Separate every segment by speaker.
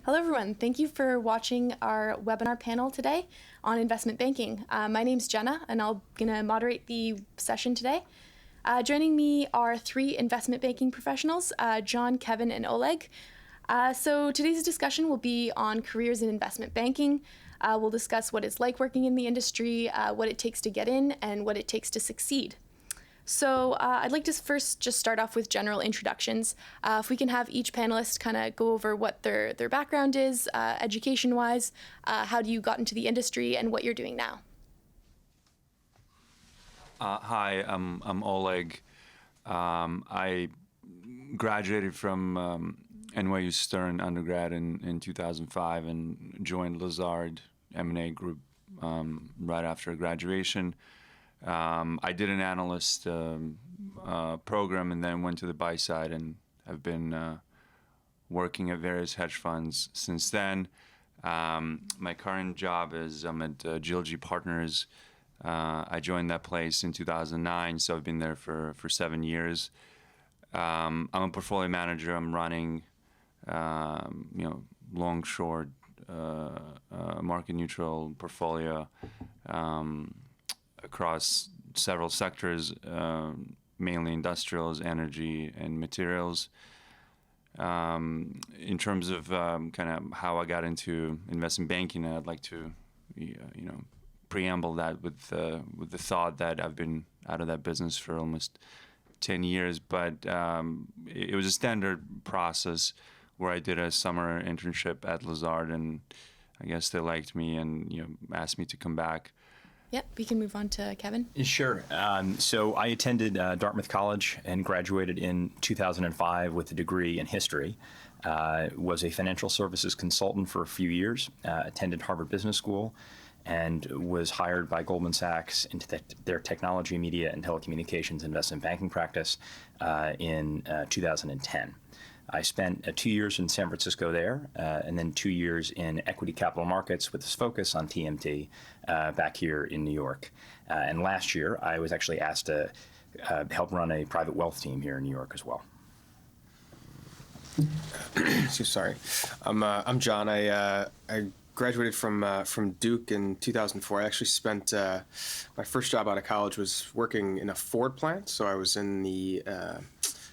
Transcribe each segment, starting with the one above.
Speaker 1: Hello, everyone. Thank you for watching our webinar panel today on investment banking. My name's Jenna, and I'm going to moderate the session today. Joining me are three investment banking professionals, John, Kevin, and Oleg. So today's discussion will be on careers in investment banking. We'll discuss what it's like working in the industry, what it takes to get in, and what it takes to succeed. So I'd like to first just start off with general introductions. If we can have each panelist kind of go over what their background is, education-wise, how you got into the industry, and what you're doing now.
Speaker 2: Hi, I'm Oleg. I graduated from NYU Stern undergrad in 2005 and joined Lazard M&A Group right after graduation. I did an analyst program and then went to the buy side, and have been working at various hedge funds since then. My current job is I'm at GLG Partners. I joined that place in 2009, so I've been there for 7 years. I'm a portfolio manager. I'm running, long, short, market neutral portfolio across several sectors, mainly industrials, energy, and materials. In terms of kind of how I got into investment banking, I'd like to, preamble that with the thought that I've been out of that business for almost 10 years. But it was a standard process where I did a summer internship at Lazard, and I guess they liked me and asked me to come back.
Speaker 1: Yep, we can move on to Kevin.
Speaker 3: Sure. So I attended Dartmouth College and graduated in 2005 with a degree in history. Was a financial services consultant for a few years, attended Harvard Business School, and was hired by Goldman Sachs into their technology, media, and telecommunications investment banking practice in 2010. I spent 2 years in San Francisco there, and then 2 years in equity capital markets with this focus on TMT back here in New York. And last year, I was actually asked to help run a private wealth team here in New York as well.
Speaker 4: Sorry, I'm John. I graduated from Duke in 2004. I actually spent my first job out of college was working in a Ford plant. So I was in the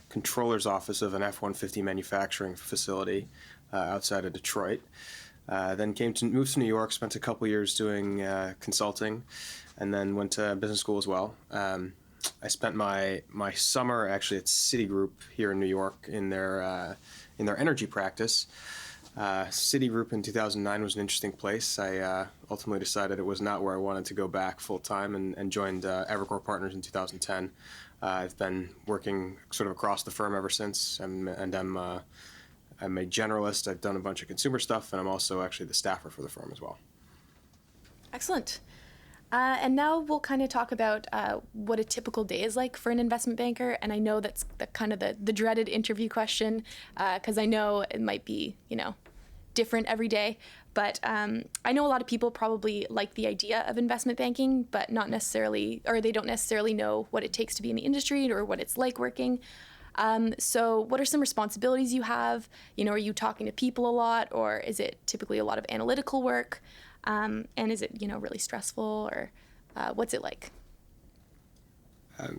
Speaker 4: controller's office of an F-150 manufacturing facility outside of Detroit. Then moved to New York, spent a couple years doing consulting, and then went to business school as well. I spent my summer actually at Citigroup here in New York in their energy practice. Citigroup in 2009 was an interesting place. I ultimately decided it was not where I wanted to go back full time, and joined Evercore Partners in 2010. I've been working sort of across the firm ever since, and I'm a generalist. I've done a bunch of consumer stuff, and I'm also actually the staffer for the firm as well.
Speaker 1: Excellent. And now we'll kind of talk about what a typical day is like for an investment banker. And I know that's kind of the dreaded interview question, because I know it might be, different every day. But I know a lot of people probably like the idea of investment banking, but not necessarily, or they don't necessarily know what it takes to be in the industry or what it's like working. So what are some responsibilities you have? Are you talking to people a lot, or is it typically a lot of analytical work? And is it, really stressful, or what's it like?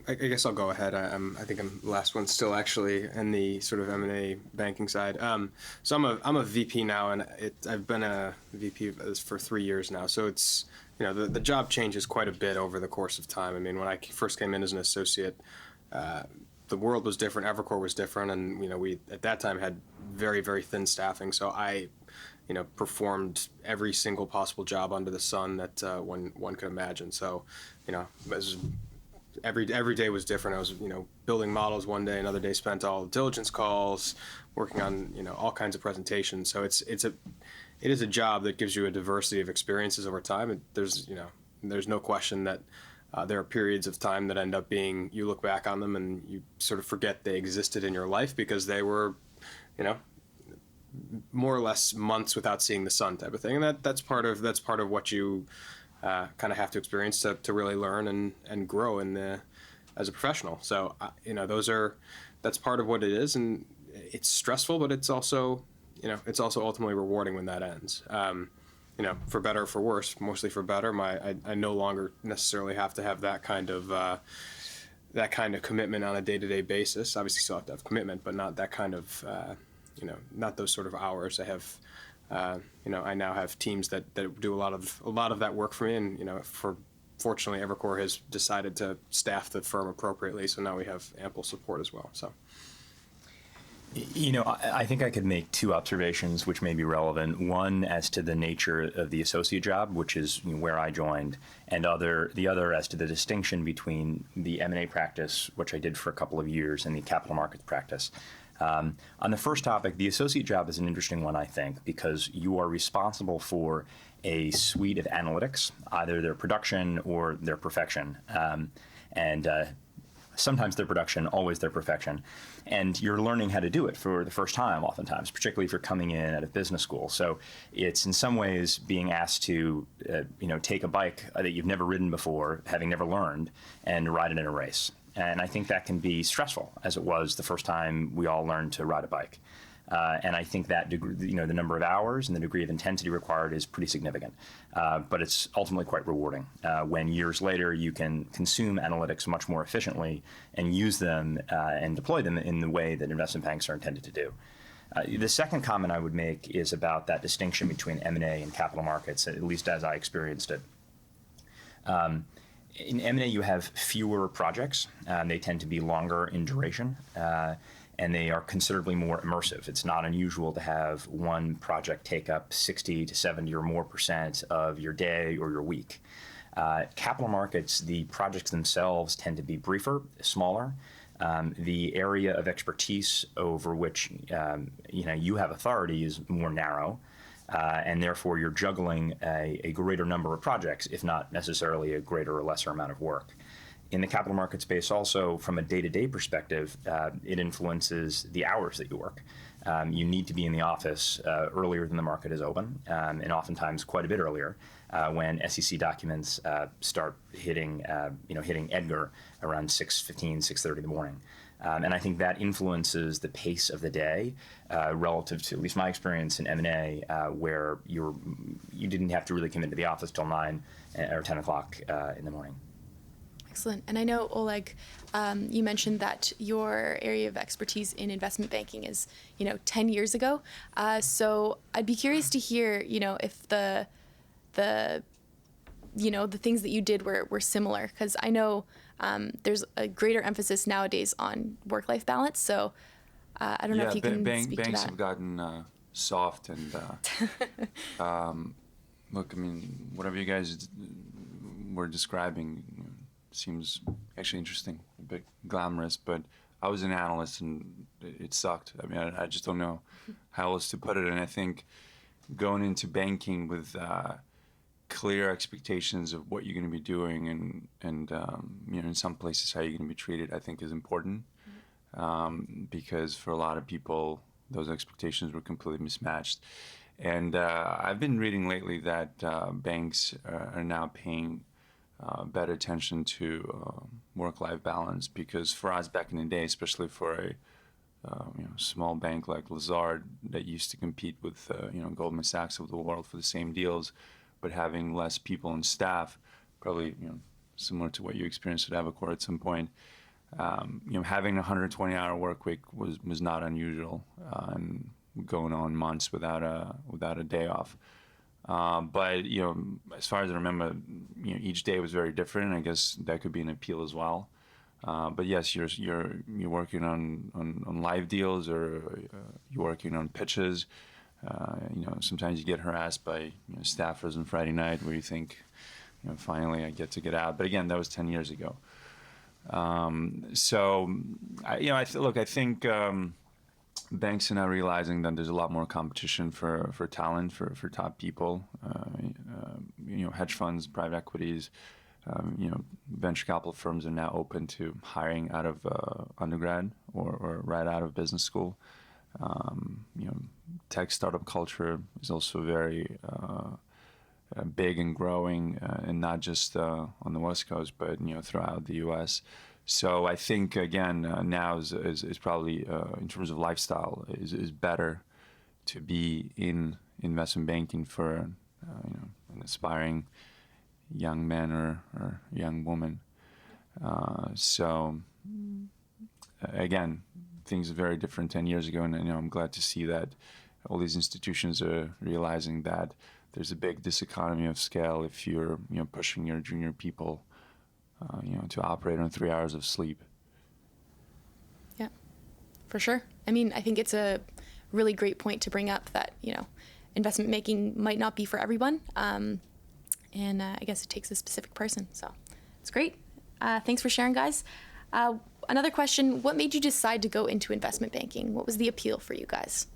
Speaker 4: I guess I'll go ahead. I think I'm the last one still, actually, in the sort of M&A banking side. So I'm a VP now, and I've been a VP for 3 years now. So it's the job changes quite a bit over the course of time. I mean, when I first came in as an associate, the world was different. Evercore was different, and we at that time had very, very thin staffing. So I performed every single possible job under the sun that one could imagine. So every day was different. I was building models one day, another day spent all diligence calls, working on all kinds of presentations. So it is a job that gives you a diversity of experiences over time. There's no question that there are periods of time that end up being, you look back on them and you sort of forget they existed in your life because they were more or less months without seeing the sun, type of thing. And that's part of what you kind of have to experience to really learn and grow as a professional. So that's part of what it is, and it's stressful, but it's also it's also ultimately rewarding when that ends. For better or for worse, mostly for better. I no longer necessarily have to have that kind of commitment on a day-to-day basis. Obviously, still have to have commitment, but not that kind of, not those sort of hours. I now have teams that do a lot of that work for me, and fortunately, Evercore has decided to staff the firm appropriately, so now we have ample support as well. So.
Speaker 3: I think I could make two observations which may be relevant. One as to the nature of the associate job, which is where I joined, and the other as to the distinction between the M&A practice, which I did for a couple of years, and the capital markets practice. On the first topic, the associate job is an interesting one, I think, because you are responsible for a suite of analytics, either their production or their perfection. Sometimes their production, always their perfection. And you're learning how to do it for the first time, oftentimes, particularly if you're coming in out of business school. So it's in some ways being asked to, take a bike that you've never ridden before, having never learned, and ride it in a race. And I think that can be stressful, as it was the first time we all learned to ride a bike. And I think that degree, the number of hours and the degree of intensity required is pretty significant. But it's ultimately quite rewarding when years later you can consume analytics much more efficiently and use them and deploy them in the way that investment banks are intended to do. The second comment I would make is about that distinction between M&A and capital markets, at least as I experienced it. In M&A, you have fewer projects. They tend to be longer in duration. And they are considerably more immersive. It's not unusual to have one project take up 60 to 70 or more % of your day or your week. Capital markets, the projects themselves tend to be briefer, smaller. The area of expertise over which you have authority is more narrow, and therefore you're juggling a greater number of projects, if not necessarily a greater or lesser amount of work. In the capital market space also, from a day-to-day perspective, it influences the hours that you work. You need to be in the office earlier than the market is open, and oftentimes quite a bit earlier when SEC documents start hitting Edgar around 6:15, 6:30 in the morning. And I think that influences the pace of the day relative to, at least my experience in M&A, where you didn't have to really come into the office till 9 or 10 o'clock in the morning.
Speaker 1: Excellent. And I know, Oleg, you mentioned that your area of expertise in investment banking is, 10 years ago. So I'd be curious to hear, if the things that you did were similar, because I know there's a greater emphasis nowadays on work-life balance. So I don't know if you can speak to that.
Speaker 2: Banks have gotten soft and look, whatever you guys were describing seems actually interesting, a bit glamorous, but I was an analyst and it sucked. I just don't know how else to put it. And I think going into banking with clear expectations of what you're going to be doing and in some places how you're going to be treated, I think is important. Because for a lot of people, those expectations were completely mismatched. And I've been reading lately that banks are now paying better attention to work-life balance, because for us back in the day, especially for a small bank like Lazard that used to compete with Goldman Sachs of the world for the same deals, but having less people and staff, probably similar to what you experienced at Evercore at some point, having a 120-hour work week was not unusual, and going on months without a day off. But as far as I remember, each day was very different. I guess that could be an appeal as well. But yes, you're working on live deals, or you're working on pitches. Sometimes you get harassed by staffers on Friday night where you think, finally I get to get out. But again, that was 10 years ago. I think banks are now realizing that there's a lot more competition for talent, for top people. Hedge funds, private equities, venture capital firms are now open to hiring out of undergrad or right out of business school. Tech startup culture is also very big and growing, and not just on the West Coast, but throughout the U.S. So I think again now is probably in terms of lifestyle is better to be in investment banking for an aspiring young man or young woman. So again, things are very different 10 years ago, and I'm glad to see that all these institutions are realizing that there's a big diseconomy of scale if you're pushing your junior people to operate on 3 hours of sleep.
Speaker 1: Yeah, for sure. I mean, I think it's a really great point to bring up that, investment banking might not be for everyone. And I guess it takes a specific person. So it's great. Thanks for sharing, guys. Another question, what made you decide to go into investment banking? What was the appeal for you guys?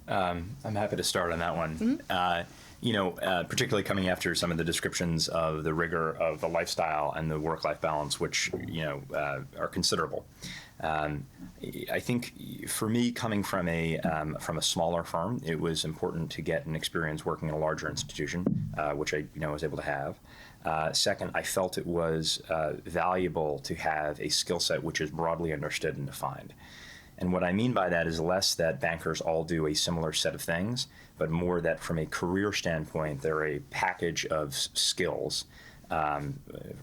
Speaker 3: I'm happy to start on that one. Particularly coming after some of the descriptions of the rigor of the lifestyle and the work-life balance, which, are considerable. I think for me, coming from a smaller firm, it was important to get an experience working in a larger institution, which I was able to have. Second, I felt it was valuable to have a skill set which is broadly understood and defined. And what I mean by that is less that bankers all do a similar set of things, but more that from a career standpoint, they're a package of skills from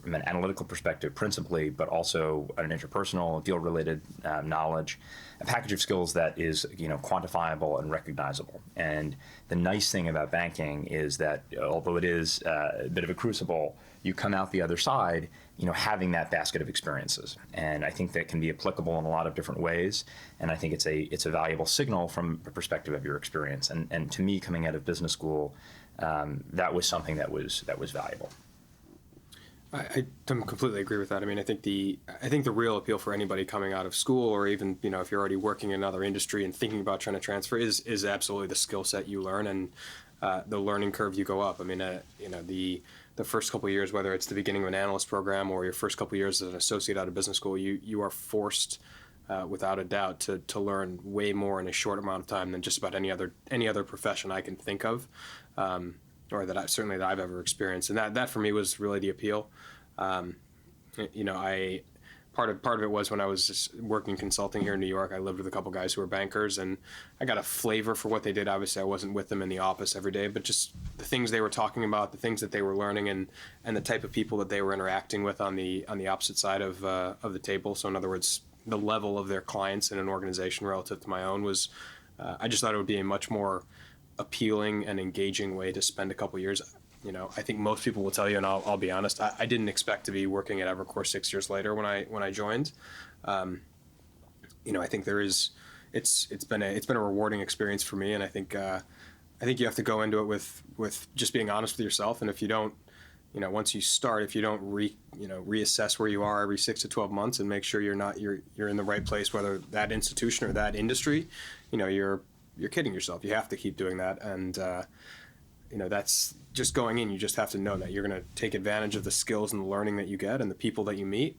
Speaker 3: an analytical perspective principally, but also an interpersonal, deal-related knowledge, a package of skills that is quantifiable and recognizable. And the nice thing about banking is that although it is a bit of a crucible, you come out the other side having that basket of experiences. And I think that can be applicable in a lot of different ways. And I think it's a valuable signal from the perspective of your experience. And to me, coming out of business school, that was something that was valuable.
Speaker 4: I completely agree with that. I mean, I think the real appeal for anybody coming out of school, or even if you're already working in another industry and thinking about trying to transfer, is absolutely the skill set you learn and the learning curve you go up. I mean, the first couple of years, whether it's the beginning of an analyst program or your first couple of years as an associate out of business school, you are forced, without a doubt, to learn way more in a short amount of time than just about any other profession I can think of. Or that I've ever experienced, and that for me was really the appeal. Part of it was when I was just working consulting here in New York. I lived with a couple guys who were bankers, and I got a flavor for what they did. Obviously, I wasn't with them in the office every day, but just the things they were talking about, the things that they were learning, and the type of people that they were interacting with on the opposite side of the table. So in other words, the level of their clients in an organization relative to my own was. I just thought it would be a much more appealing and engaging way to spend a couple years. I think most people will tell you, and I'll be honest, I didn't expect to be working at Evercore 6 years later when I joined. I think it's been a rewarding experience for me, and I think you have to go into it with just being honest with yourself. And if you don't, once you start, if you don't reassess where you are every 6 to 12 months and make sure you're in the right place, whether that institution or that industry, you're kidding yourself. You have to keep doing that, and that's just going in. You just have to know that you're going to take advantage of the skills and the learning that you get and the people that you meet,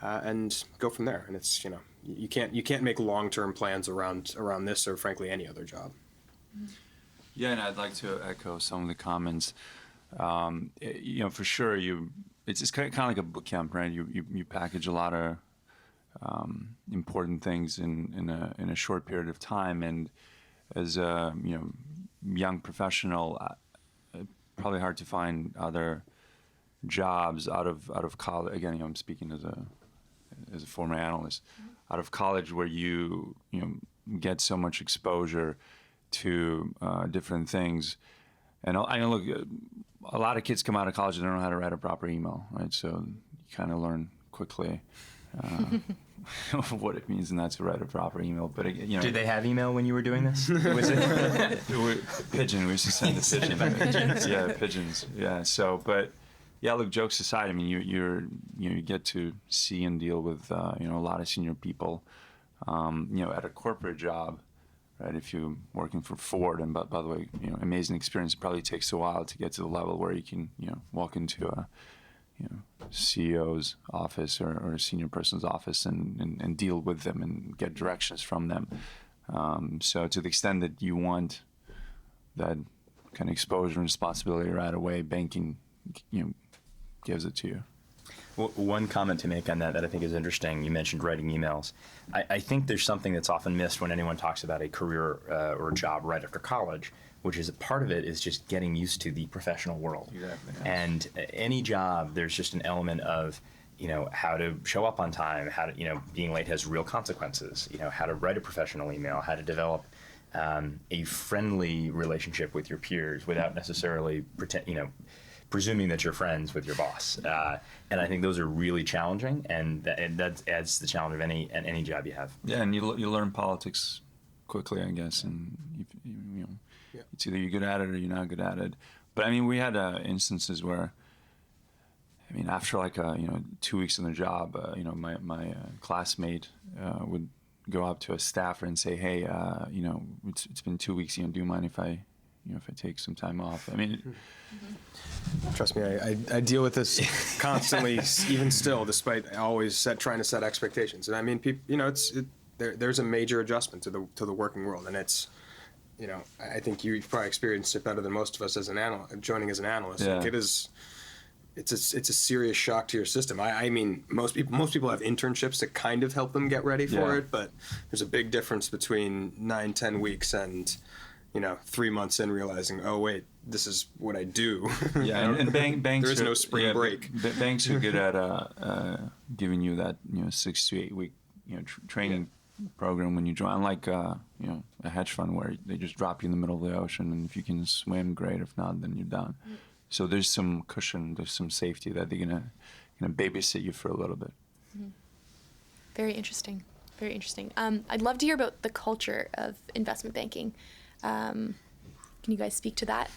Speaker 4: and go from there. And it's you can't make long-term plans around this or frankly any other job.
Speaker 2: Yeah, and I'd like to echo some of the comments. For sure, it's kind of like a boot camp, right? You package a lot of important things in a short period of time, and as a young professional, probably hard to find other jobs out of college. Again, I'm speaking as a former analyst, out of college, where you get so much exposure to different things. And I know, look, a lot of kids come out of college and they don't know how to write a proper email, right? So you kind of learn quickly what it means not to write a proper email. But
Speaker 3: Did they have email when you were doing this? Was it
Speaker 2: pigeon? We used to send the pigeon.
Speaker 3: Pigeons.
Speaker 2: Yeah, pigeons. Yeah. So, but yeah, look, jokes aside, I mean, you get to see and deal with a lot of senior people, at a corporate job. Right, if you're working for Ford, and by the way, amazing experience. It probably takes a while to get to the level where you can, walk into a, CEO's office or a senior person's office and deal with them and get directions from them. So to the extent that you want that kind of exposure and responsibility right away, banking, gives it to you.
Speaker 3: One comment to make on that I think is interesting. You mentioned writing emails. I think there's something that's often missed when anyone talks about a career or a job right after college, which is a part of it is just getting used to the professional world.
Speaker 2: Exactly, yes.
Speaker 3: And any job, there's just an element of, how to show up on time, how to, being late has real consequences, how to write a professional email, how to develop a friendly relationship with your peers without necessarily presuming that you're friends with your boss. And I think those are really challenging, and that adds to the challenge of any job you have.
Speaker 2: Yeah, and you learn politics quickly, I guess, and it's either you're good at it or you're not good at it. But I mean, we had instances where, after 2 weeks in the job, my classmate would go up to a staffer and say, "Hey, it's been 2 weeks. Do you mind if I take some time off?"
Speaker 4: Trust me, I deal with this constantly, even still, despite always trying to set expectations. And people, there's a major adjustment to the working world, and it's, I think you've probably experienced it better than most of us as an analyst, joining as an analyst.
Speaker 2: Yeah.
Speaker 4: Like it's a serious shock to your system. Most people have internships to kind of help them get ready for it, but there's a big difference between 9-10 weeks and 3 months in realizing, oh wait, this is what I do.
Speaker 2: Yeah, and banks.
Speaker 4: There is no spring break.
Speaker 2: Banks are good at giving you that 6 to 8 week training program when you join. Unlike a hedge fund where they just drop you in the middle of the ocean, and if you can swim, great. If not, then you're done. So there's some cushion, there's some safety that they're gonna babysit you for a little bit.
Speaker 1: Mm-hmm. Very interesting. Very interesting. I'd love to hear about the culture of investment banking. Can you guys speak to that?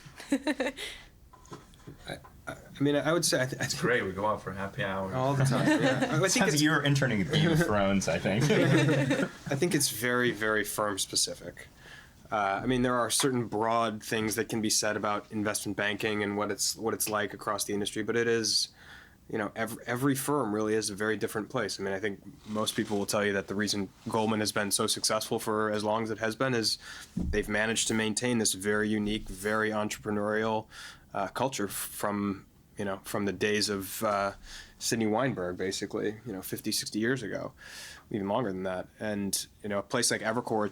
Speaker 4: I would say
Speaker 2: It's great. We go out for happy hour
Speaker 4: all the time. Yeah. I think
Speaker 3: You're interning at Game of Thrones, I think.
Speaker 4: I think it's very, very firm specific. There are certain broad things that can be said about investment banking and what it's like across the industry, but it is, every firm really is a very different place. I think most people will tell you that the reason Goldman has been so successful for as long as it has been is they've managed to maintain this very unique, very entrepreneurial culture from the days of Sidney Weinberg, basically, 50, 60 years ago, even longer than that. And, a place like Evercore,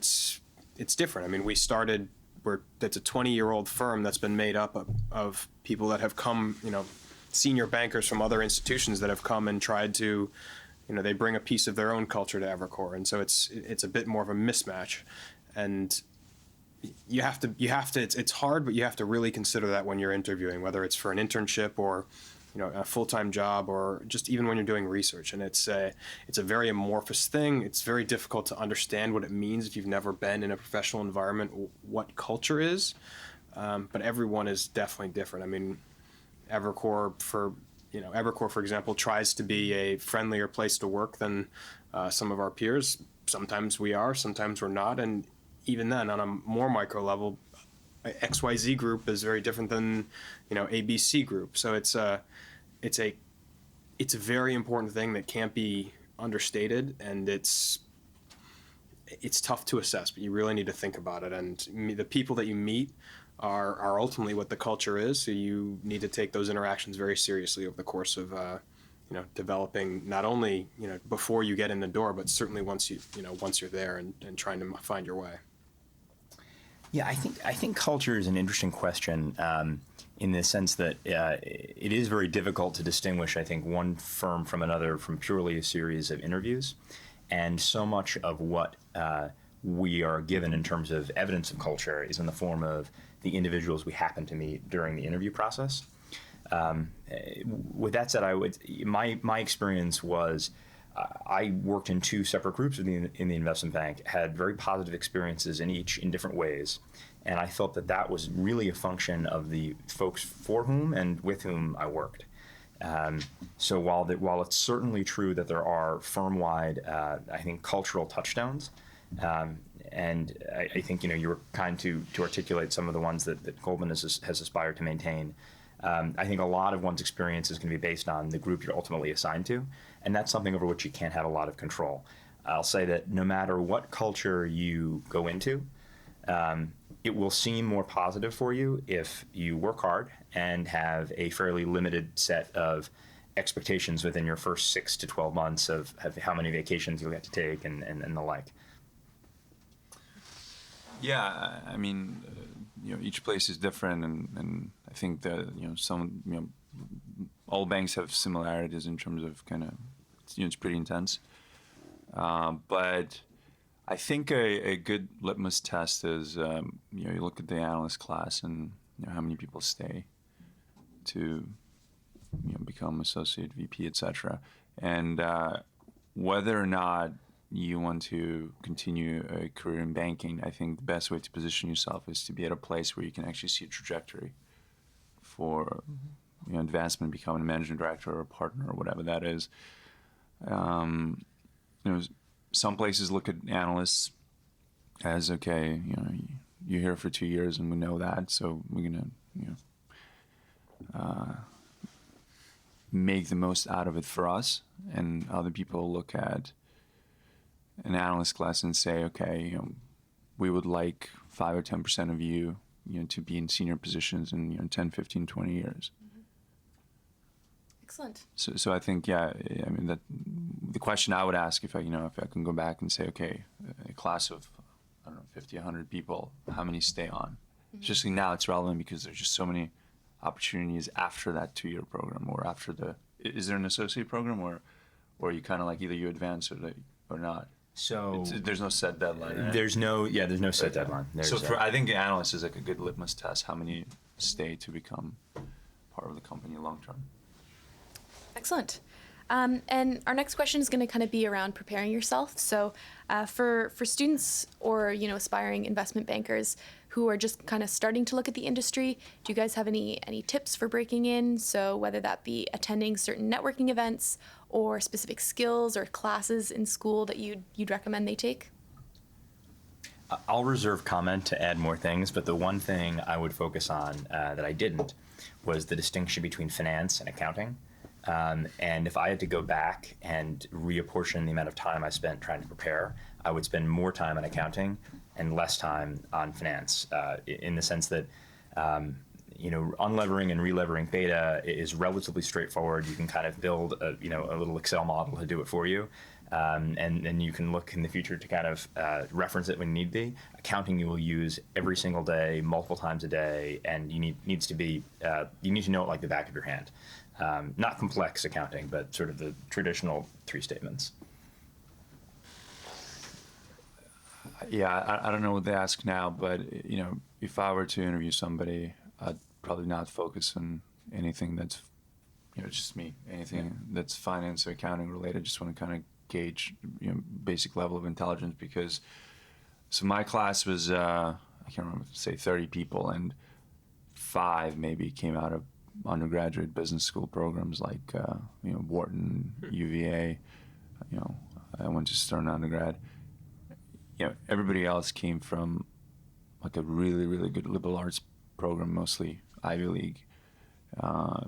Speaker 4: it's different. We started it's a 20-year-old firm that's been made up of people that have come, senior bankers from other institutions that have come and tried to, they bring a piece of their own culture to Evercore. And so it's a bit more of a mismatch. And you have to, it's hard, but you have to really consider that when you're interviewing, whether it's for an internship or, a full-time job, or just even when you're doing research. And it's a very amorphous thing. It's very difficult to understand what it means if you've never been in a professional environment, what culture is. But everyone is definitely different. Evercore, for example, tries to be a friendlier place to work than some of our peers. Sometimes we are, sometimes we're not. And even then, on a more micro level, XYZ group is very different than, ABC group. So it's a very important thing that can't be understated, and it's tough to assess, but you really need to think about it. And the people that you meet are ultimately what the culture is. So you need to take those interactions very seriously over the course of, developing not only, before you get in the door, but certainly once you're there and trying to find your way.
Speaker 3: Yeah, I think culture is an interesting question in the sense that it is very difficult to distinguish, I think, one firm from another from purely a series of interviews. And so much of what we are given in terms of evidence of culture is in the form of the individuals we happen to meet during the interview process. With that said, my experience was I worked in two separate groups in the investment bank, had very positive experiences in each in different ways, and I felt that was really a function of the folks for whom and with whom I worked. So while it's certainly true that there are firm-wide, I think, cultural touchstones, and I think you were kind to articulate some of the ones that Goldman has aspired to maintain. I think a lot of one's experience is going to be based on the group you're ultimately assigned to, and that's something over which you can't have a lot of control. I'll say that no matter what culture you go into, it will seem more positive for you if you work hard and have a fairly limited set of expectations within your first 6 to 12 months of how many vacations you'll get to take and the like?
Speaker 2: Yeah, I mean, each place is different, and I think that all banks have similarities in terms of kind of it's pretty intense. But I think a good litmus test is you look at the analyst class and how many people stay to become associate VP, etc. And whether or not you want to continue a career in banking, I think the best way to position yourself is to be at a place where you can actually see a trajectory for advancement, becoming a managing director or a partner or whatever that is. Some places look at analysts as, okay, you're here for 2 years and we know that, so we're gonna make the most out of it for us. And other people look at an analyst class and say, okay, we would like 5 or 10% of you, to be in senior positions in 10, 15, 20 years.
Speaker 1: Excellent.
Speaker 2: So I think, I mean, that the question I would ask if I can go back and say, okay, a class of, 50, 100 people, how many stay on? Especially now it's relevant because there's just so many opportunities after that 2-year program or after is there an associate program or you kind of like either you advance or not?
Speaker 3: So
Speaker 2: there's no set deadline. Right?
Speaker 3: There's no set deadline.
Speaker 2: I think analyst is like a good litmus test. How many stay to become part of the company long term?
Speaker 1: Excellent. And our next question is going to kind of be around preparing yourself. So for students or aspiring investment bankers who are just kind of starting to look at the industry, do you guys have any tips for breaking in? So whether that be attending certain networking events or specific skills or classes in school that you'd recommend they take?
Speaker 3: I'll reserve comment to add more things, but the one thing I would focus on that I didn't was the distinction between finance and accounting. And if I had to go back and reapportion the amount of time I spent trying to prepare, I would spend more time on accounting and less time on finance, in the sense that unlevering and relevering beta is relatively straightforward. You can kind of build a little Excel model to do it for you. And then you can look in the future to kind of reference it when need be. Accounting you will use every single day, multiple times a day, and you need to know it like the back of your hand. Not complex accounting, but sort of the traditional 3 statements.
Speaker 2: Yeah, I don't know what they ask now, but if I were to interview somebody, I'd probably not focus on anything that's just me, anything that's finance or accounting related. Just want to kind of gauge basic level of intelligence, because my class was I can't remember, say 30 people, and 5 maybe came out of undergraduate business school programs like Wharton, UVA. I went to Stern undergrad. Everybody else came from like a really, really good liberal arts program, mostly Ivy League,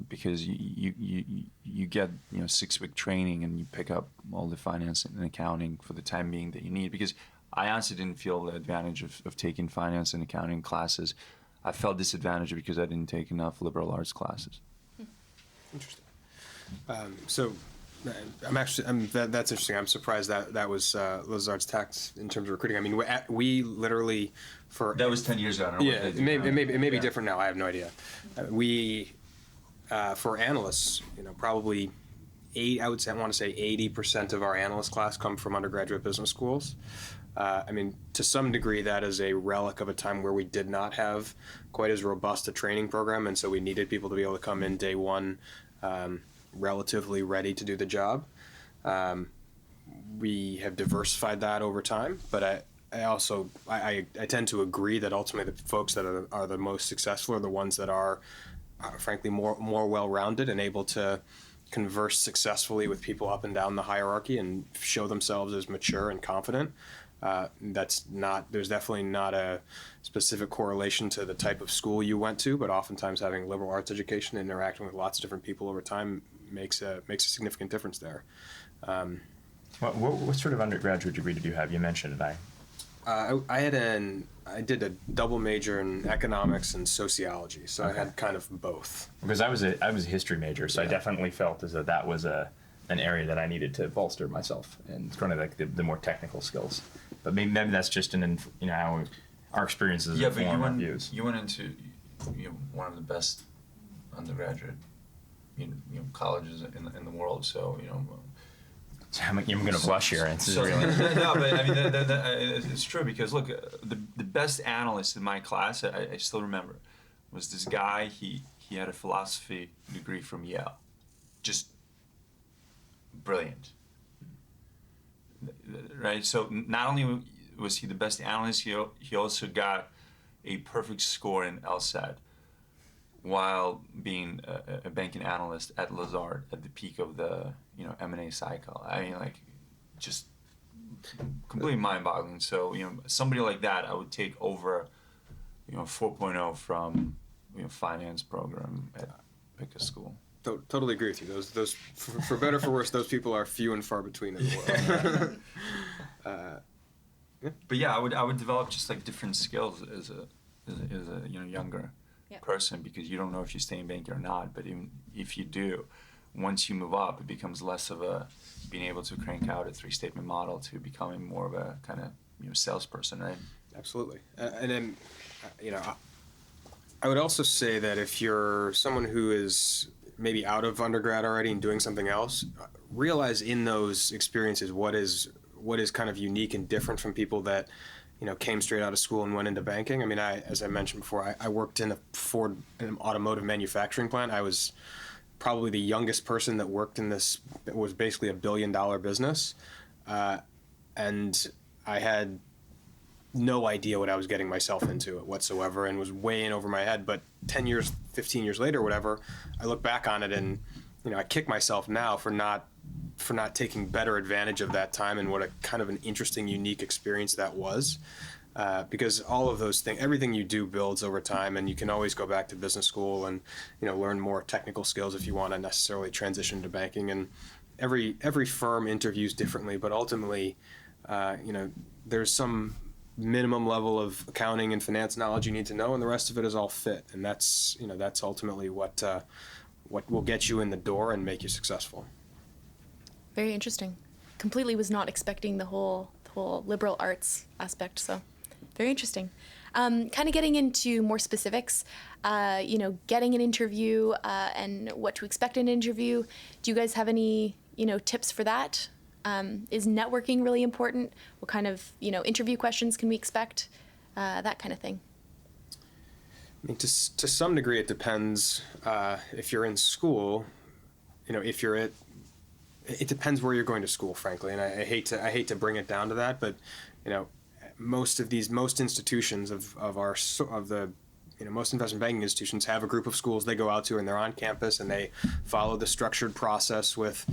Speaker 2: because you get 6-week training and you pick up all the finance and accounting for the time being that you need. Because I honestly didn't feel the advantage of taking finance and accounting classes. I felt disadvantaged because I didn't take enough liberal arts classes.
Speaker 4: Interesting. So that's interesting. I'm surprised that was Lazard's tact in terms of recruiting. I mean, we literally
Speaker 2: that was 10 years ago. I don't know what
Speaker 4: it may be different now. I have no idea. We for analysts, probably I want to say 80% of our analyst class come from undergraduate business schools. I mean, to some degree, that is a relic of a time where we did not have quite as robust a training program, and so we needed people to be able to come in day one relatively ready to do the job. We have diversified that over time, but I tend to agree that ultimately the folks that are the most successful are the ones that are, frankly, more well-rounded and able to converse successfully with people up and down the hierarchy and show themselves as mature and confident. There's definitely not a specific correlation to the type of school you went to, but oftentimes having liberal arts education and interacting with lots of different people over time makes a significant difference there.
Speaker 3: What sort of undergraduate degree did you have? You mentioned it.
Speaker 4: I did a double major in economics and sociology, so I had kind of both.
Speaker 3: Because I was a history major, so I definitely felt as though that was an area that I needed to bolster myself, and it's kind of like the more technical skills. But maybe that's just our experiences inform our views.
Speaker 2: You went into one of the best undergraduate colleges in the world, so
Speaker 3: I'm going to blush here.
Speaker 2: So, no, but I mean, it's true because look, the best analyst in my class, I still remember, was this guy. He had a philosophy degree from Yale, just brilliant. Right. So not only was he the best analyst, he also got a perfect score in LSAT while being a banking analyst at Lazard at the peak of the M&A cycle. I mean, like, just completely mind-boggling. So somebody like that I would take over 4.0 from finance program at pick a school.
Speaker 4: Totally agree with you. Those for better or for worse, those people are few and far between in the world.
Speaker 2: But yeah, I would develop just like different skills as a younger person, because you don't know if you stay in banking or not. But even if you do, once you move up, it becomes less of a being able to crank out a 3-statement model to becoming more of a kind of salesperson, right?
Speaker 4: Absolutely. And then I would also say that if you're someone who is maybe out of undergrad already and doing something else, realize in those experiences what is kind of unique and different from people that came straight out of school and went into banking. I mean, as I mentioned before, I worked in an automotive manufacturing plant. I was probably the youngest person that worked in this. It was basically $1 billion business, and I had no idea what I was getting myself into whatsoever, and was way in over my head. But 10 years, 15 years later, whatever, I look back on it and I kick myself now for not taking better advantage of that time, and what a kind of an interesting, unique experience that was. Because all of those things, everything you do builds over time, and you can always go back to business school and learn more technical skills if you want to necessarily transition to banking. And every firm interviews differently, but ultimately, there's some minimum level of accounting and finance knowledge you need to know, and the rest of it is all fit. And that's ultimately what will get you in the door and make you successful.
Speaker 1: Very interesting. Completely was not expecting the whole liberal arts aspect, so very interesting. Kind of getting into more specifics, getting an interview and what to expect in an interview. Do you guys have any, tips for that? Is networking really important? What kind of, interview questions can we expect? That kind of thing.
Speaker 4: I mean, to some degree, it depends. If you're in school, it depends where you're going to school, frankly. And I hate to bring it down to that, but most institutions most investment banking institutions have a group of schools they go out to, and they're on campus, and they follow the structured process with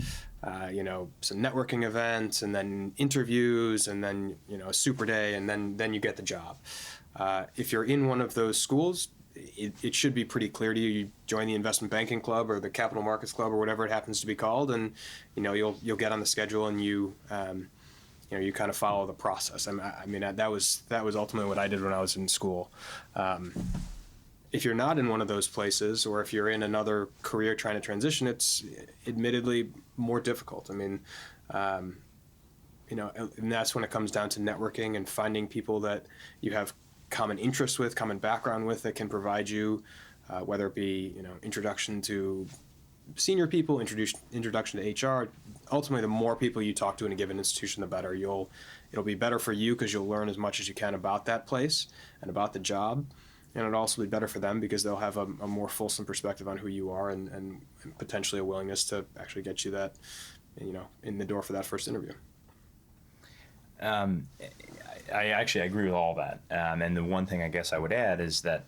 Speaker 4: some networking events, and then interviews, and then a super day, and then you get the job. If you're in one of those schools, it should be pretty clear to you. You join the investment banking club or the capital markets club or whatever it happens to be called, and you'll get on the schedule, and you kind of follow the process. I mean that was ultimately what I did when I was in school. If you're not in one of those places, or if you're in another career trying to transition, it's admittedly more difficult. I mean, and that's when it comes down to networking and finding people that you have common interests with, common background with, that can provide you, whether it be introduction to senior people, introduction to HR. Ultimately, the more people you talk to in a given institution, the better. It'll be better for you because you'll learn as much as you can about that place and about the job, and it'll also be better for them because they'll have a more fulsome perspective on who you are, and potentially a willingness to actually get you that in the door for that first interview.
Speaker 3: I agree with all that. And the one thing I guess I would add is that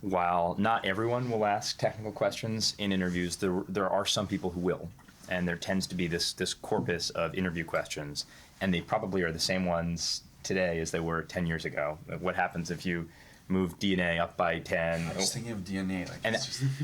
Speaker 3: while not everyone will ask technical questions in interviews, there are some people who will. And there tends to be this corpus of interview questions, and they probably are the same ones today as they were 10 years ago. What happens if you move DNA up by 10?
Speaker 2: I was thinking of DNA.
Speaker 3: And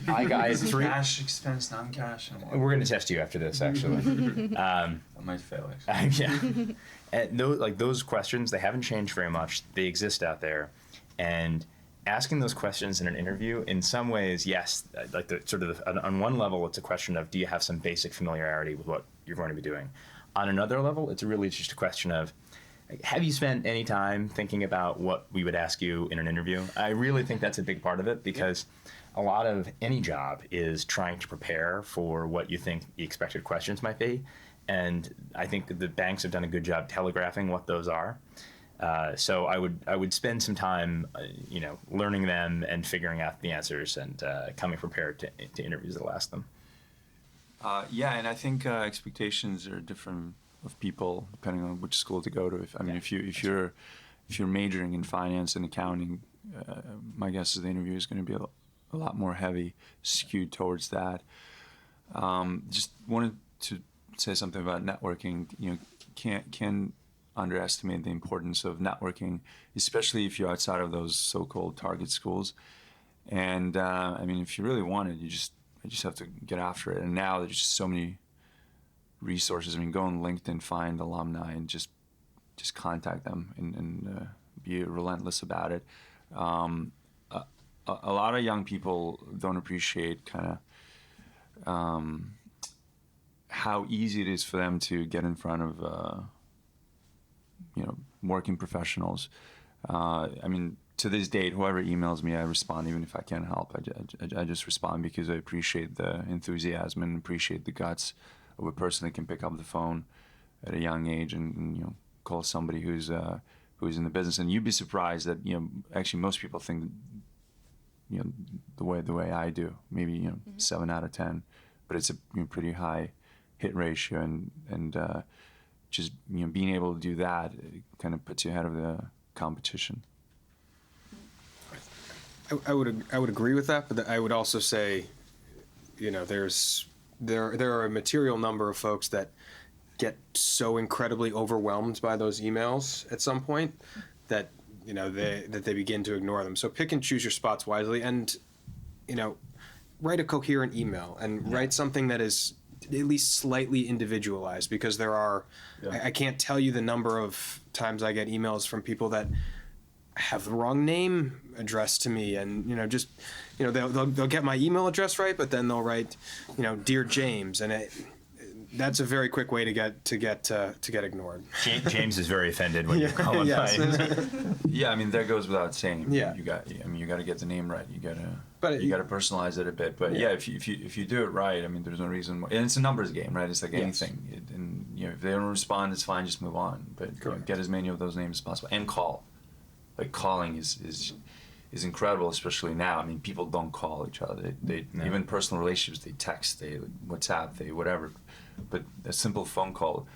Speaker 3: I got three.
Speaker 2: Cash, expense, non-cash.
Speaker 3: We're going to test you after this, actually.
Speaker 2: I might fail, actually.
Speaker 3: Yeah. And those questions, they haven't changed very much. They exist out there, and asking those questions in an interview, in some ways, yes, like on one level, it's a question of, do you have some basic familiarity with what you're going to be doing? On another level, it's really just a question of, have you spent any time thinking about what we would ask you in an interview? I really think that's a big part of it, because a lot of any job is trying to prepare for what you think the expected questions might be. And I think that the banks have done a good job telegraphing what those are. So I would spend some time, learning them and figuring out the answers, and coming prepared to interviews that'll ask them.
Speaker 2: And I think expectations are different of people depending on which school to go to. If you're majoring in finance and accounting, my guess is the interview is going to be a lot more heavy, skewed towards that. Just wanted to say something about networking. Can't underestimate the importance of networking, especially if you're outside of those so-called target schools. And if you really want it, you just have to get after it. And now there's just so many resources. Go on LinkedIn, find alumni, and just contact them, and be relentless about it. A lot of young people don't appreciate kind of how easy it is for them to get in front of working professionals. To this date, whoever emails me, I respond, even if I can't help. I just respond because I appreciate the enthusiasm and appreciate the guts of a person that can pick up the phone at a young age and call somebody who's in the business. And you'd be surprised that actually most people think the way I do, maybe 7 out of 10, but it's a pretty high hit ratio, and just being able to do that, it kind of puts you ahead of the competition.
Speaker 4: I would agree with that, but I would also say, there are a material number of folks that get so incredibly overwhelmed by those emails at some point that they begin to ignore them. So pick and choose your spots wisely, and write a coherent email, and write something that is at least slightly individualized, because there are I can't tell you the number of times I get emails from people that have the wrong name addressed to me, and they'll get my email address right, but then they'll write Dear James, and that's a very quick way to get ignored.
Speaker 3: James is very offended when you call him.
Speaker 4: Yes.
Speaker 2: That goes without saying.
Speaker 4: Yeah.
Speaker 2: You got to get the name right. You got to personalize it a bit. But if you do it right, there's no reason why. And it's a numbers game, right? It's like anything. And if they don't respond, it's fine. Just move on. But get as many of those names as possible, and call. Like, calling is incredible, especially now. People don't call each other. They even personal relationships, they text, they WhatsApp, they whatever. But a simple phone call,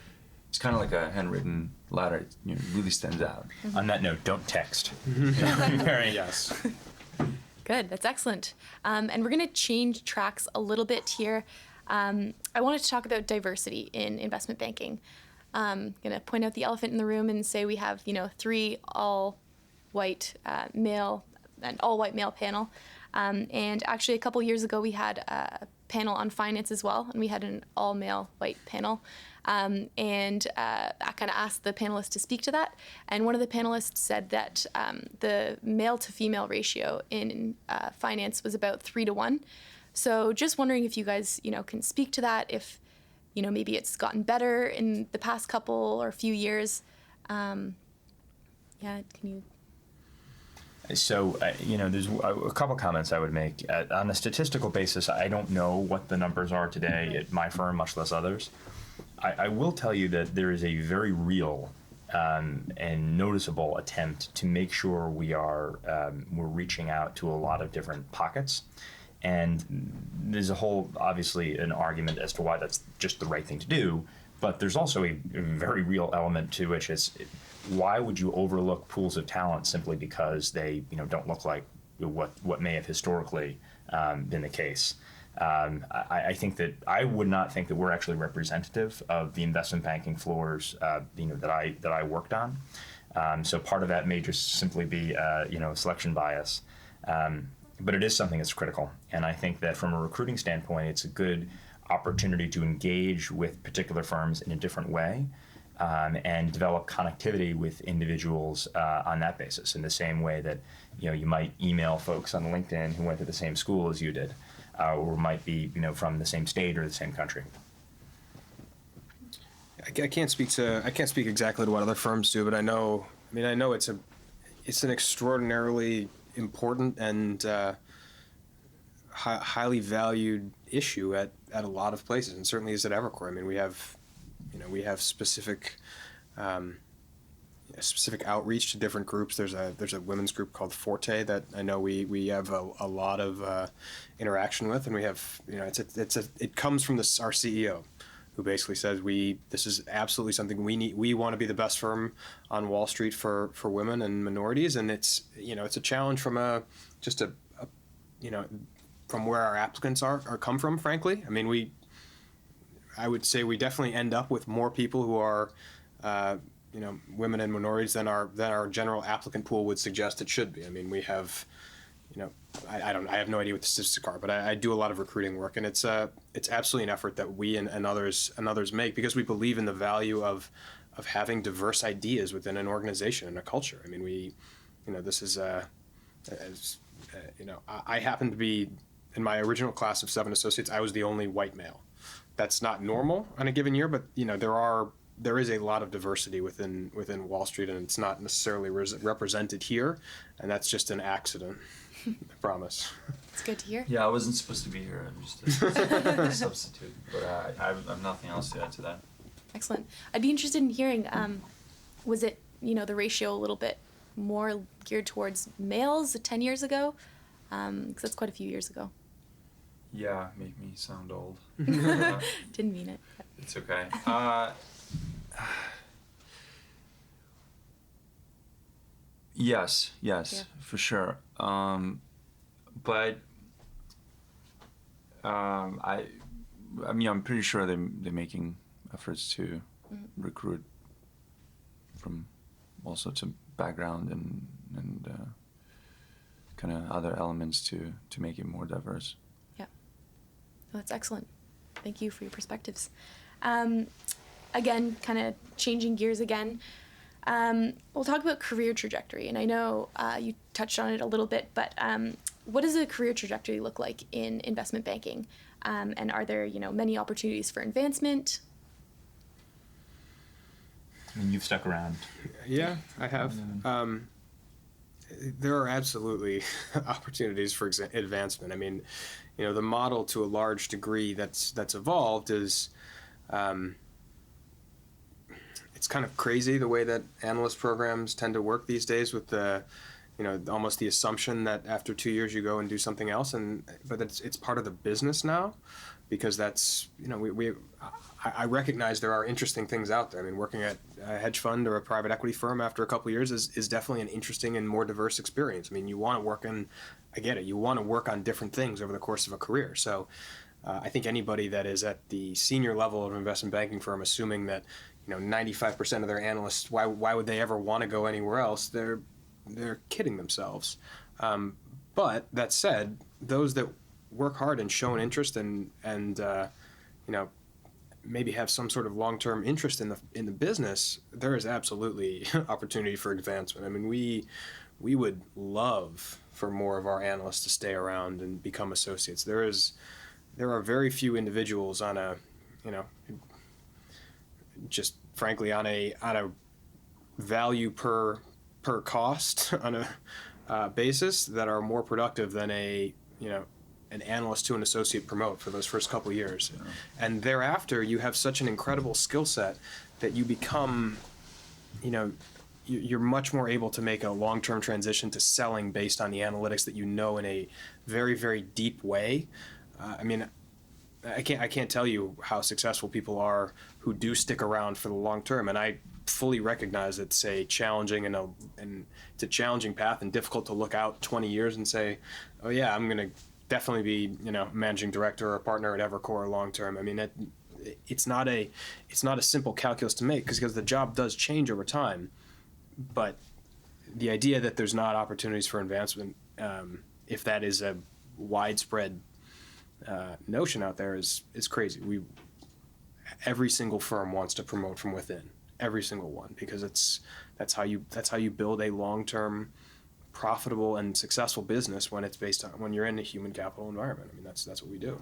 Speaker 2: it's kind of like a handwritten letter. It really stands out.
Speaker 3: On that note, don't text.
Speaker 4: Yes.
Speaker 1: Good, that's excellent. And we're going to change tracks a little bit here. I wanted to talk about diversity in investment banking. I'm going to point out the elephant in the room and say we have, 3 all-white male, an all-white male panel. And actually, a couple years ago, we had a panel on finance as well, and we had an all-male white panel. I kind of asked the panelists to speak to that, and one of the panelists said that the male-to-female ratio in finance was about 3-to-1. So just wondering if you guys, can speak to that, if, maybe it's gotten better in the past couple or few years. Can you...
Speaker 3: So, there's a couple comments I would make. On a statistical basis, I don't know what the numbers are today at my firm, much less others. I will tell you that there is a very real and noticeable attempt to make sure we're reaching out to a lot of different pockets. And there's obviously an argument as to why that's just the right thing to do, but there's also a very real element to which is, why would you overlook pools of talent simply because they don't look like what may have historically been the case? I think that I would not think that we're actually representative of the investment banking floors that I worked on. So part of that may just simply be selection bias, but it is something that's critical. And I think that from a recruiting standpoint, it's a good opportunity to engage with particular firms in a different way. and develop connectivity with individuals on that basis, in the same way that you might email folks on LinkedIn who went to the same school as you did, or might be from the same state or the same country.
Speaker 4: I can't speak exactly to what other firms do, but I know it's an extraordinarily important and highly valued issue at a lot of places, and certainly is at Evercore. I mean, we have specific outreach to different groups. There's a women's group called Forte that I know we have a lot of interaction with, and we have it comes from our CEO, who basically says this is absolutely something we need. We want to be the best firm on Wall Street for women and minorities, and it's a challenge from from where our applicants are come from. Frankly, I mean I would say we definitely end up with more people who are women and minorities than our general applicant pool would suggest it should be. I mean, we have. I have no idea what the statistics are, but I do a lot of recruiting work, and it's absolutely an effort that we and others make, because we believe in the value of having diverse ideas within an organization and a culture. I mean, this is I happen to be, in my original class of 7 associates, I was the only white male. That's not normal on a given year, but there is a lot of diversity within Wall Street, and it's not necessarily represented here, and that's just an accident. I promise.
Speaker 1: It's good to hear.
Speaker 2: Yeah, I wasn't supposed to be here. I'm just a substitute, but I have nothing else to add to that.
Speaker 1: Excellent. I'd be interested in hearing, was it, the ratio a little bit more geared towards males 10 years ago? Because that's quite a few years ago.
Speaker 2: Yeah, make me sound old.
Speaker 1: Didn't mean it.
Speaker 2: It's okay. Yes,
Speaker 1: Yeah.
Speaker 2: for sure. But I mean, I'm pretty sure they're making efforts to recruit from all sorts of background and kind of other elements to make it more diverse.
Speaker 1: Yeah. Oh, that's excellent. Thank you for your perspectives. Again, kind of changing gears again. We'll talk about career trajectory, and I know you touched on it a little bit, but what does a career trajectory look like in investment banking? And are there, many opportunities for advancement?
Speaker 3: I mean, you've stuck around.
Speaker 4: Yeah, I have. There are absolutely opportunities for advancement. I mean, the model to a large degree that's evolved is. It's kind of crazy the way that analyst programs tend to work these days, with almost the assumption that after 2 years you go and do something else, but it's part of the business now, because that's I recognize there are interesting things out there. I mean, working at a hedge fund or a private equity firm after a couple of years is definitely an interesting and more diverse experience. I mean, you want to work I get it, you want to work on different things over the course of a career. So I think anybody that is at the senior level of an investment banking firm, assuming that 95% of their analysts, why would they ever want to go anywhere else? They're kidding themselves. But that said, those that work hard and show an interest and maybe have some sort of long-term interest in the business, there is absolutely opportunity for advancement. I mean, we would love for more of our analysts to stay around and become associates. There are very few individuals on a just frankly on a value per cost on a basis that are more productive than an analyst to an associate promote for those first couple of years. Yeah. And thereafter you have such an incredible skill set that you become you're much more able to make a long-term transition to selling based on the analytics that in a very, very deep way. I mean, I can't tell you how successful people are who do stick around for the long term, and I fully recognize it's a challenging and it's a challenging path and difficult to look out 20 years and say, oh yeah, I'm going to definitely be managing director or a partner at Evercore long term. I mean, it's not a simple calculus to make because the job does change over time, but the idea that there's not opportunities for advancement, if that is a widespread notion out there, is crazy. Every single firm wants to promote from within, every single one, because that's how you build a long-term profitable and successful business when you're in a human capital environment. I mean, that's what we do.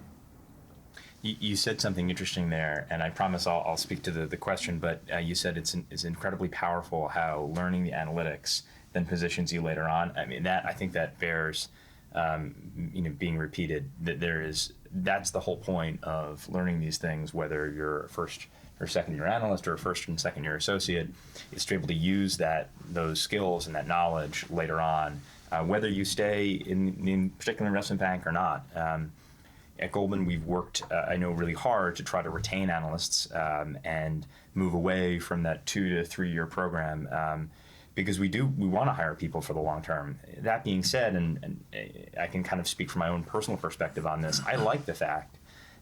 Speaker 3: You said something interesting there, and I promise I'll speak to the question, but you said it's incredibly powerful how learning the analytics then positions you later on. I mean, I think that bears being repeated, that's the whole point of learning these things, whether you're a first or second year analyst or a first and second year associate, is to be able to use those skills and that knowledge later on, whether you stay in particular investment bank or not. At Goldman, we've worked, I know, really hard to try to retain analysts and move away from that 2 to 3 year program because we want to hire people for the long term. That being said, and I can kind of speak from my own personal perspective on this, I like the fact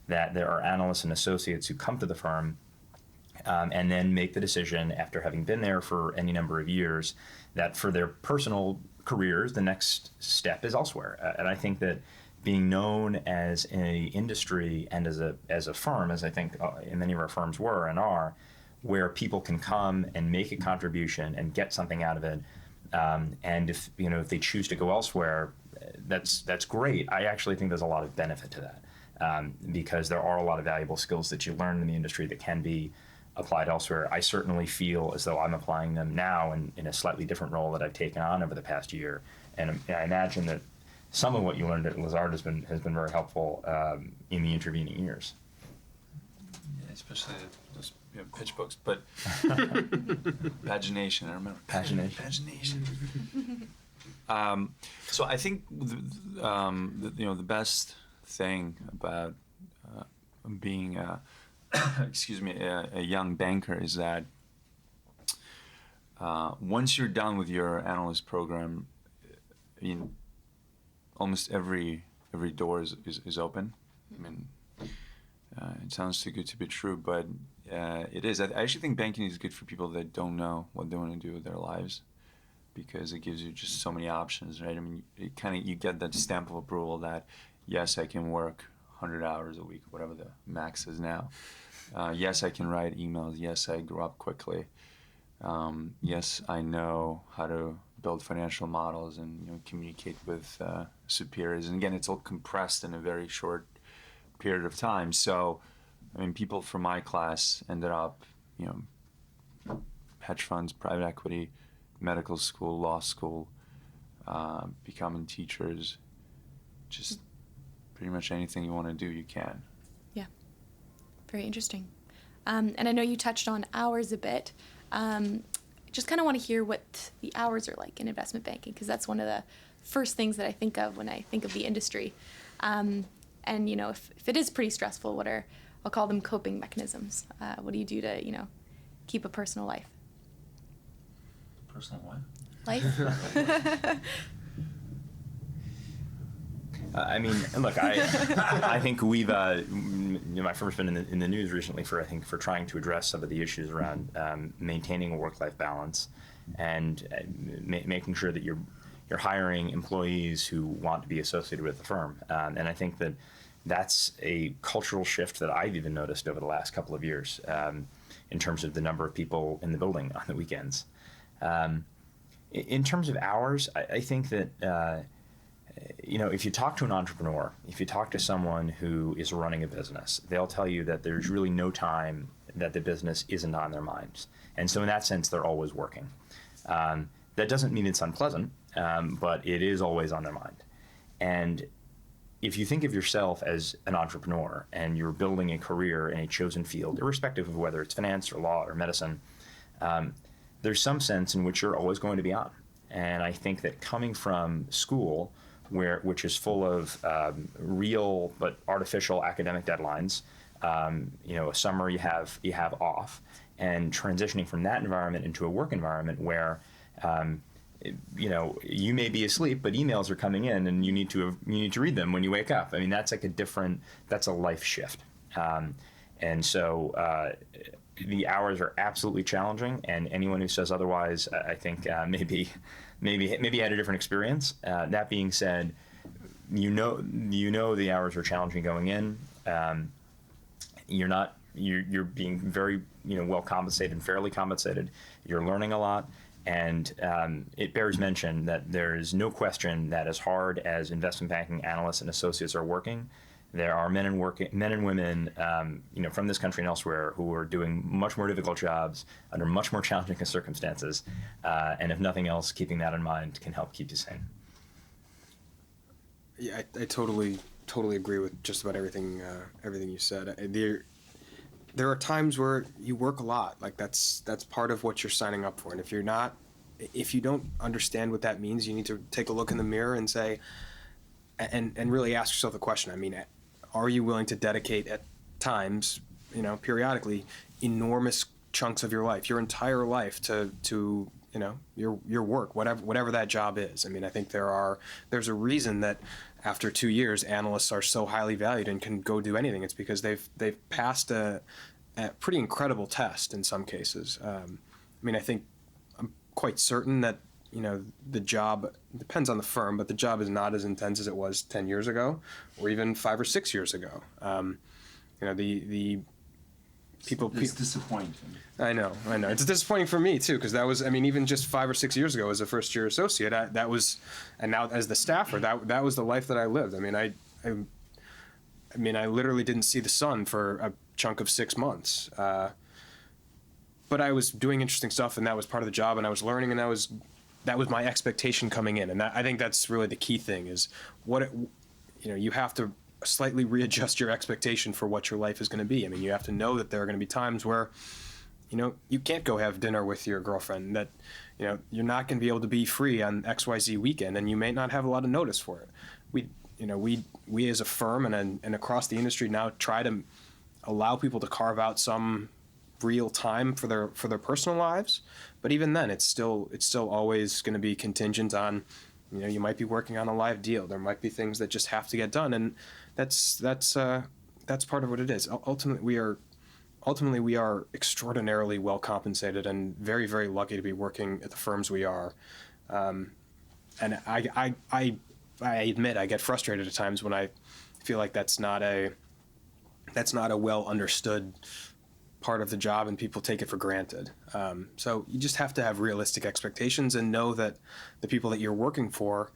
Speaker 3: that there are analysts and associates who come to the firm and then make the decision after having been there for any number of years that for their personal careers, the next step is elsewhere. And I think that being known as an industry and as a firm, as I think many of our firms were and are, where people can come and make a contribution and get something out of it, and if they choose to go elsewhere, that's great. I actually think there's a lot of benefit to that because there are a lot of valuable skills that you learn in the industry that can be applied elsewhere. I certainly feel as though I'm applying them now in a slightly different role that I've taken on over the past year, and I imagine that some of what you learned at Lazard has been very helpful in the intervening years.
Speaker 2: Yeah, especially those pitch books, but pagination. I remember pagination. So I think the best thing about being a young banker is that once you're done with your analyst program, I mean, almost every door is open. I mean, it sounds too good to be true, but it is. I actually think banking is good for people that don't know what they want to do with their lives, because it gives you just so many options, right? I mean, you get that stamp of approval that yes, I can work 100 hours a week, whatever the max is now. Yes, I can write emails. Yes, I grew up quickly. Yes, I know how to build financial models and communicate with superiors. And again, it's all compressed in a very short period of time. So, I mean, people from my class ended up, hedge funds, private equity, medical school, law school, becoming teachers. Just pretty much anything you want to do, you can.
Speaker 1: Yeah, very interesting. And I know you touched on hours a bit. Just kind of want to hear what the hours are like in investment banking, because that's one of the first things that I think of when I think of the industry. And if it is pretty stressful, I'll call them coping mechanisms. What do you do to keep a personal life?
Speaker 2: Personal what?
Speaker 1: Life.
Speaker 3: I mean, look, I think we've my firm's been in the news recently for trying to address some of the issues around maintaining a work-life balance and making sure that you're hiring employees who want to be associated with the firm. And I think that's a cultural shift that I've even noticed over the last couple of years in terms of the number of people in the building on the weekends. In terms of hours, I think that if you talk to an entrepreneur, if you talk to someone who is running a business, they'll tell you that there's really no time that the business isn't on their minds. And so in that sense, they're always working. That doesn't mean it's unpleasant, but it is always on their mind. And if you think of yourself as an entrepreneur and you're building a career in a chosen field, irrespective of whether it's finance or law or medicine, there's some sense in which you're always going to be on. And I think that coming from school, which is full of real but artificial academic deadlines, a summer you have off, and transitioning from that environment into a work environment where you may be asleep, but emails are coming in, and you need to read them when you wake up. I mean, that's a life shift, and so the hours are absolutely challenging. And anyone who says otherwise, I think maybe had a different experience. That being said, the hours are challenging going in. You're not you're being very well compensated and fairly compensated. You're learning a lot. And it bears mention that there is no question that as hard as investment banking analysts and associates are working, there are men and women, from this country and elsewhere who are doing much more difficult jobs under much more challenging circumstances. And if nothing else, keeping that in mind can help keep you sane.
Speaker 4: Yeah, I totally agree with just about everything you said. There are times where you work a lot. Like that's part of what you're signing up for. And if you don't understand what that means, you need to take a look in the mirror and say, and really ask yourself the question. I mean, are you willing to dedicate at times, periodically, enormous chunks of your life, your entire life to your work, whatever that job is? I mean, I think there's a reason that after 2 years, analysts are so highly valued and can go do anything. It's because they've passed a pretty incredible test in some cases. I mean, I think I'm quite certain that the job depends on the firm, but the job is not as intense as it was 10 years ago, or even 5 or 6 years ago. The people.
Speaker 2: It's disappointing.
Speaker 4: I know. It's disappointing for me too, because that was, even just 5 or 6 years ago as a first-year associate, that was, and now as the staffer, that was the life that I lived. I literally didn't see the sun for a chunk of 6 months, but I was doing interesting stuff, and that was part of the job, and I was learning, and that was my expectation coming in, and I think that's really the key thing is you have to slightly readjust your expectation for what your life is going to be. I mean, you have to know that there are going to be times where, you can't go have dinner with your girlfriend, that, you're not going to be able to be free on XYZ weekend, and you may not have a lot of notice for it. We as a firm and across the industry now try to allow people to carve out some real time for their personal lives, but even then, it's still always going to be contingent on, you might be working on a live deal. There might be things that just have to get done, and that's part of what it is. Ultimately, we are extraordinarily well compensated and very, very lucky to be working at the firms we are. And I admit I get frustrated at times when I feel like that's not a well understood part of the job and people take it for granted. So you just have to have realistic expectations and know that the people that you're working for,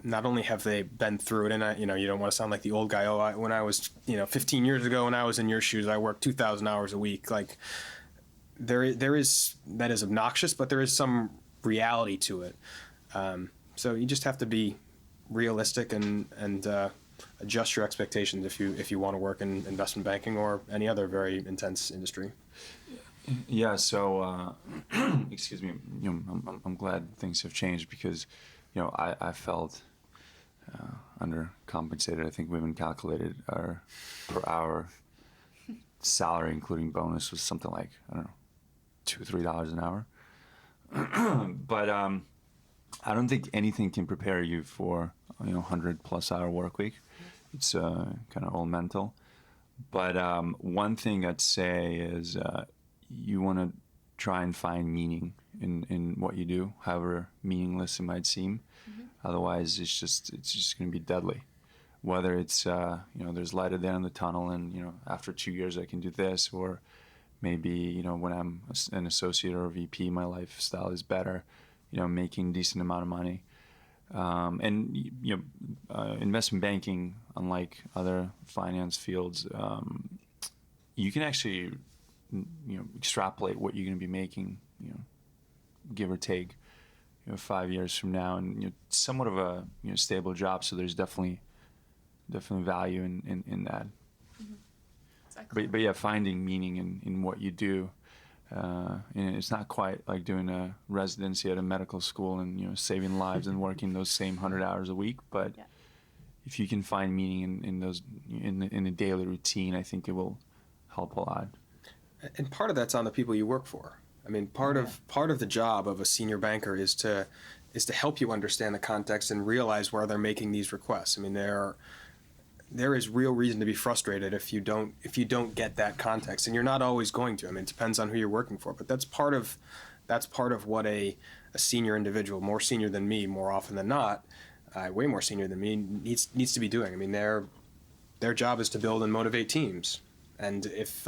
Speaker 4: not only have they been through it, and you don't want to sound like the old guy. When I was 15 years ago, when I was in your shoes, I worked 2,000 hours a week. Like there is, that is obnoxious, but there is some reality to it. So you just have to be realistic and adjust your expectations if you want to work in investment banking or any other very intense industry.
Speaker 2: Yeah. So, excuse me. I'm glad things have changed because, I felt undercompensated. I think we haven't calculated our per hour salary, including bonus, was something like, I don't know, $2-3 an hour. But I don't think anything can prepare you for 100+ hour work week. It's kind of all mental. But one thing I'd say is you want to try and find meaning in what you do, however meaningless it might seem. Otherwise, it's just going to be deadly. Whether it's there's light at the end of the tunnel, and after 2 years I can do this, or maybe when I'm an associate or a VP, my lifestyle is better. Making a decent amount of money, and investment banking, unlike other finance fields, you can actually extrapolate what you're going to be making, give or take, 5 years from now, and somewhat of a stable job. So there's definitely value in that.
Speaker 1: Mm-hmm. Exactly.
Speaker 2: But yeah, finding meaning in what you do. And it's not quite like doing a residency at a medical school and saving lives and working those same 100 hours a week. But
Speaker 1: Yeah.
Speaker 2: if you can find meaning in those in the daily routine, I think it will help a lot.
Speaker 4: And part of that's on the people you work for. I mean, part of the job of a senior banker is to help you understand the context and realize where they're making these requests. I mean, there is real reason to be frustrated if you don't get that context, and you're not always going to. I mean, it depends on who you're working for, but that's part of what a senior individual, more senior than me, more often than not, way more senior than me, needs to be doing. I mean, they're their job is to build and motivate teams. And if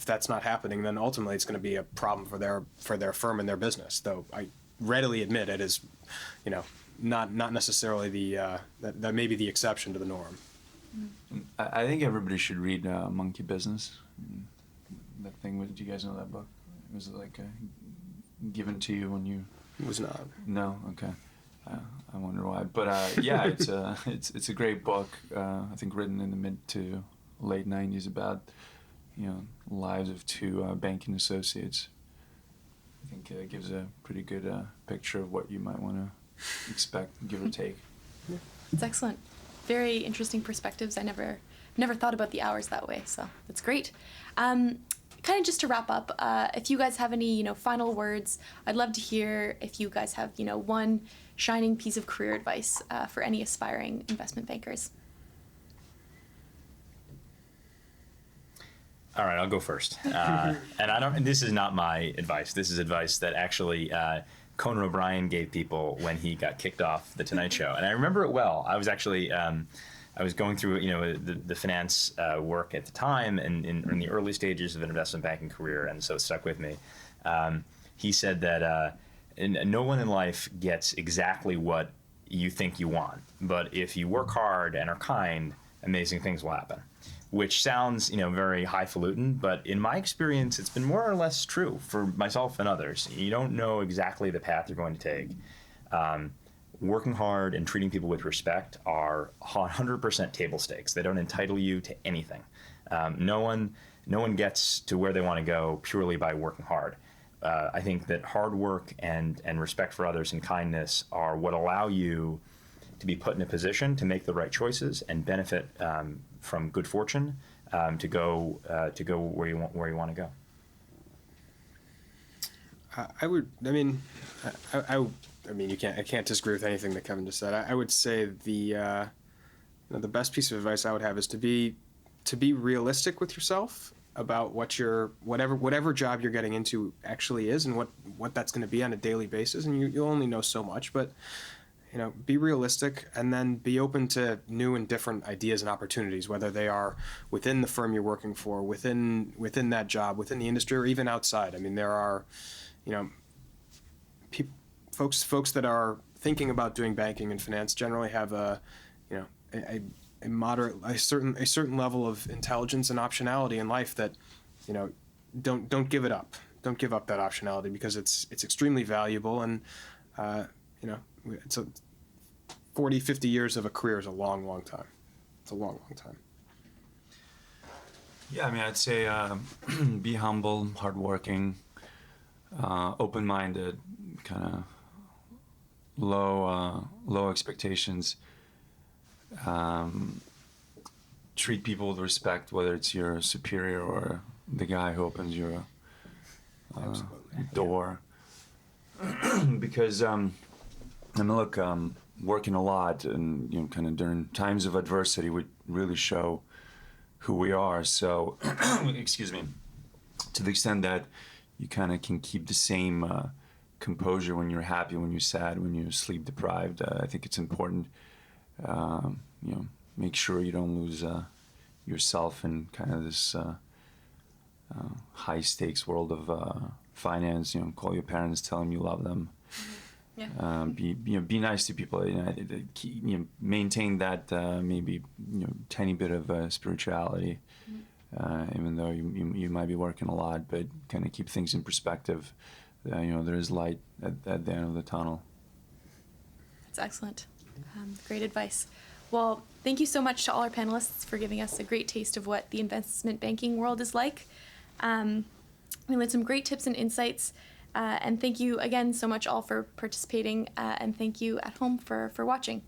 Speaker 4: that's not happening, then ultimately it's going to be a problem for their firm and their business. Though I readily admit it is, not necessarily that may be the exception to the norm.
Speaker 2: I think everybody should read Monkey Business. That thing was, do you guys know that book? It was like given to you when you...
Speaker 4: It was not.
Speaker 2: No? Okay. I wonder why. But yeah, it's a great book. I think written in the mid to late 90s about, lives of two banking associates. I think it gives a pretty good picture of what you might want to expect, give or take.
Speaker 1: It's excellent. Very interesting perspectives. I never thought about the hours that way, so that's great. Kind of just to wrap up, if you guys have any, final words, I'd love to hear if you guys have, one shining piece of career advice for any aspiring investment bankers.
Speaker 3: All right, I'll go first. And this is not my advice. This is advice that actually Conan O'Brien gave people when he got kicked off The Tonight Show. And I remember it well. I was actually, I was going through, the finance work at the time and in the early stages of an investment banking career, and so it stuck with me. He said that no one in life gets exactly what you think you want, but if you work hard and are kind, amazing things will happen. Which sounds, very highfalutin, but in my experience, it's been more or less true for myself and others. You don't know exactly the path you're going to take. Working hard and treating people with respect are 100% table stakes. They don't entitle you to anything. No one gets to where they want to go purely by working hard. I think that hard work and respect for others and kindness are what allow you to be put in a position to make the right choices and benefit from good fortune to go where you want to go.
Speaker 4: I can't disagree with anything that Kevin just said. I would say the best piece of advice I would have is to be realistic with yourself about what whatever job you're getting into actually is and what that's going to be on a daily basis. And you'll only know so much, but be realistic and then be open to new and different ideas and opportunities, whether they are within the firm you're working for, within that job, within the industry, or even outside. I mean, there are, folks that are thinking about doing banking and finance generally have a certain level of intelligence and optionality in life that, don't give it up. Don't give up that optionality because it's extremely valuable and, it's 40, 50 years of a career is a long, long time. It's a long, long time.
Speaker 2: Yeah, I'd say be humble, hardworking, open-minded, kind of low expectations. Treat people with respect, whether it's your superior or the guy who opens your door. Because working a lot and kind of during times of adversity would really show who we are. So, excuse me, to the extent that you kind of can keep the same composure when you're happy, when you're sad, when you're sleep deprived, I think it's important. Make sure you don't lose yourself in kind of this high stakes world of finance. Call your parents, tell them you love them. Yeah. Be nice to people. Maintain that maybe tiny bit of spirituality, even though you might be working a lot, but kind of keep things in perspective. There is light at the end of the tunnel.
Speaker 1: That's excellent. Great advice. Well, thank you so much to all our panelists for giving us a great taste of what the investment banking world is like. We learned some great tips and insights. And thank you again so much all for participating, and thank you at home for watching.